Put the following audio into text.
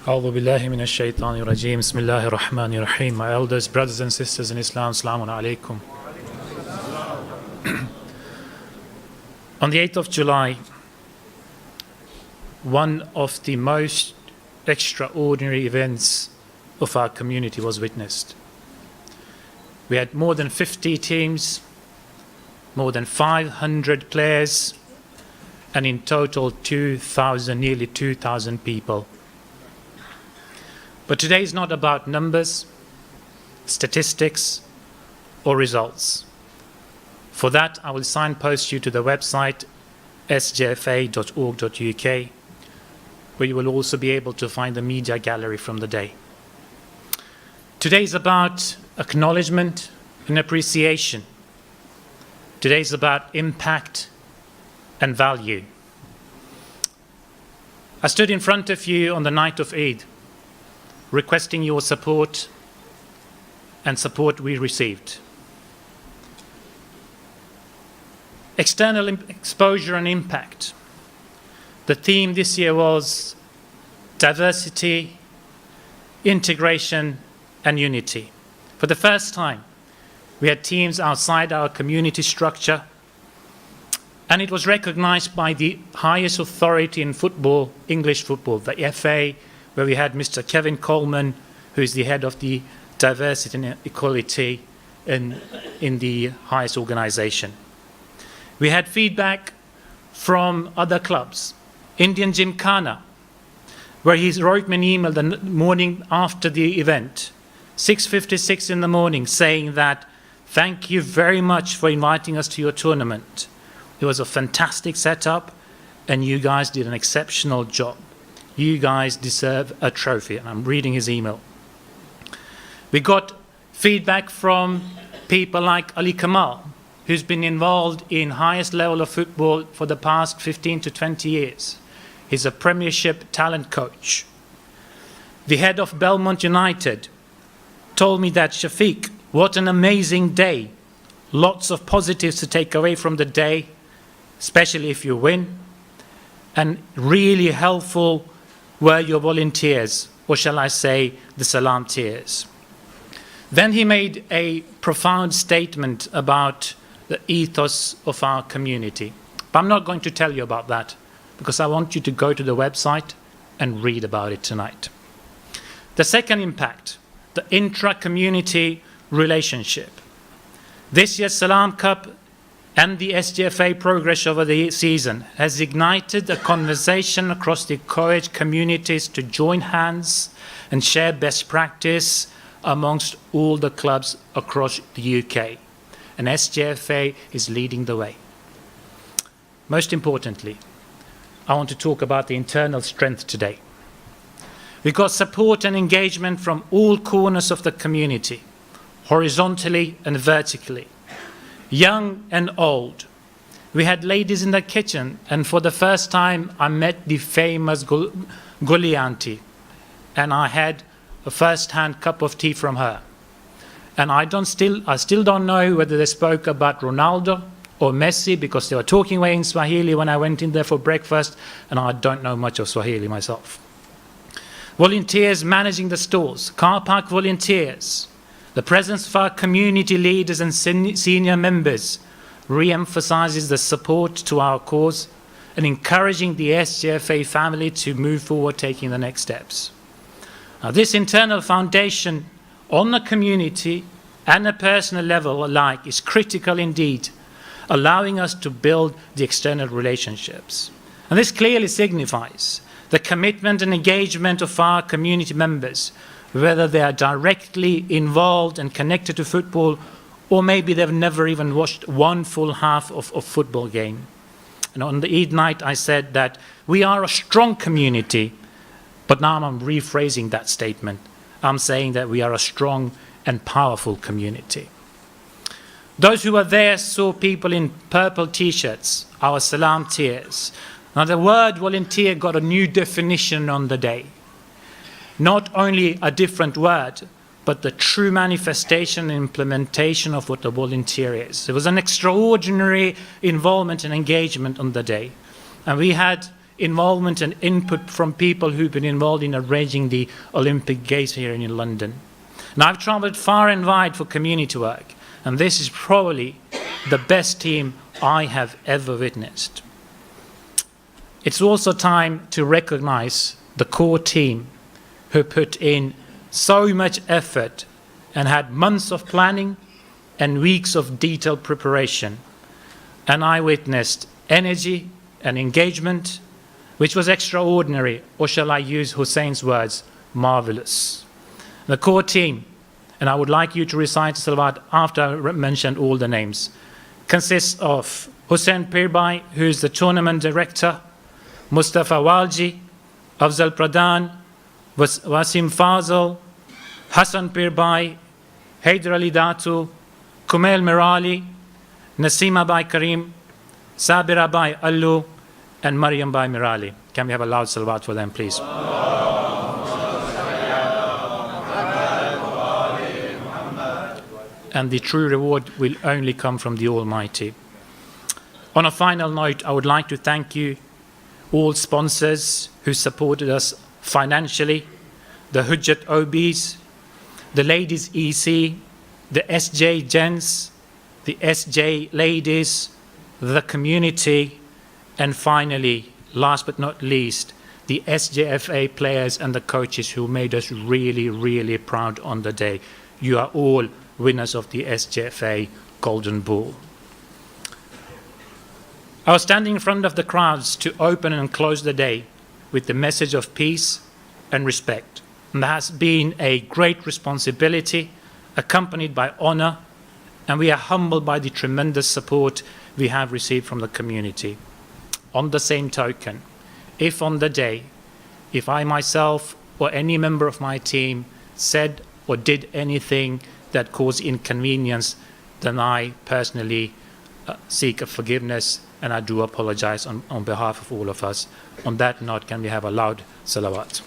أعوذ بالله من الشيطان الرجيم بسم الله الرحمن الرحيم. My elders, brothers and sisters in Islam, Salaam alaikum. On the 8th of July, one of the most extraordinary events of our community was witnessed. We had more than 50 teams, more than 500 players, and in total nearly 2,000 people. But today is not about numbers, statistics, or results. For that, I will signpost you to the website sjfa.org.uk, where you will also be able to find the media gallery from the day. Today is about acknowledgement and appreciation. Today is about impact and value. I stood in front of you on the night of Eid, requesting your support and support we received. External exposure and impact. The theme this year was diversity, integration, and unity. For the first time, we had teams outside our community structure, and it was recognized by the highest authority in football, English football, the FA, where we had Mr. Kevin Coleman, who is the head of the diversity and equality in the highest organization. We had feedback from other clubs. Indian Gymkhana, where he wrote me an email the morning after the event, 6:56 in the morning, saying that, "Thank you very much for inviting us to your tournament. It was a fantastic setup, and you guys did an exceptional job. You guys deserve a trophy." And I'm reading his email. We got feedback from people like Ali Kamal, who's been involved in highest level of football for the past 15 to 20 years. He's a Premiership talent coach. The head of Belmont United told me that, "Shafiq, what an amazing day. Lots of positives to take away from the day, especially if you win. And really helpful were your volunteers, or shall I say, the Salaam tears." Then he made a profound statement about the ethos of our community. But I'm not going to tell you about that, because I want you to go to the website and read about it tonight. The second impact, the intra-community relationship. This year's Salaam Cup and the SJFA progress over the season has ignited a conversation across the co-ed communities to join hands and share best practice amongst all the clubs across the UK. And SJFA is leading the way. Most importantly, I want to talk about the internal strength today. We got support and engagement from all corners of the community, horizontally and vertically, young and old. We had ladies in the kitchen, and for the first time I met the famous Gulli auntie, and I had a first-hand cup of tea from her. And I still don't know whether they spoke about Ronaldo or Messi, because they were talking away in Swahili when I went in there for breakfast, and I don't know much of Swahili myself. Volunteers managing the stores, car park volunteers, the presence of our community leaders and senior members re-emphasizes the support to our cause and encouraging the SJFA family to move forward, taking the next steps. Now, this internal foundation on the community and a personal level alike is critical indeed, allowing us to build the external relationships. And this clearly signifies the commitment and engagement of our community members, whether they are directly involved and connected to football, or maybe they've never even watched one full half of a football game. And on the Eid night, I said that we are a strong community, but now I'm rephrasing that statement. I'm saying that we are a strong and powerful community. Those who were there saw people in purple t-shirts, our Salaam tears. Now the word volunteer got a new definition on the day. Not only a different word, but the true manifestation and implementation of what a volunteer is. It was an extraordinary involvement and engagement on the day. And we had involvement and input from people who've been involved in arranging the Olympic Games here in London. And I've traveled far and wide for community work, and this is probably the best team I have ever witnessed. It's also time to recognize the core team who put in so much effort and had months of planning and weeks of detailed preparation. And I witnessed energy and engagement, which was extraordinary, or shall I use Hussein's words, marvelous. The core team, and I would like you to recite Salawat after I mentioned all the names, consists of Hussein Pirbhai, who is the tournament director, Mustafa Walji, Afzal Pradhan, Wasim Fazal, Hassan Pirbhai, Haider Ali Datu, Kumail Mirali, Nasima Bai Karim, Sabira Bai Allu, and Maryam Bai Mirali. Can we have a loud salawat for them, please? And the true reward will only come from the Almighty. On a final note, I would like to thank you, all sponsors who supported us financially, the Hujjat OBs, the Ladies EC, the SJ Gents, the SJ Ladies, the community, and finally, last but not least, the SJFA players and the coaches who made us really, really proud on the day. You are all winners of the SJFA Golden Ball. I was standing in front of the crowds to open and close the day with the message of peace and respect. And that has been a great responsibility, accompanied by honor, and we are humbled by the tremendous support we have received from the community. On the same token, if on the day, if I myself or any member of my team said or did anything that caused inconvenience, then I personally seek a forgiveness, and I do apologize on behalf of all of us. On that note, can we have a loud salawat?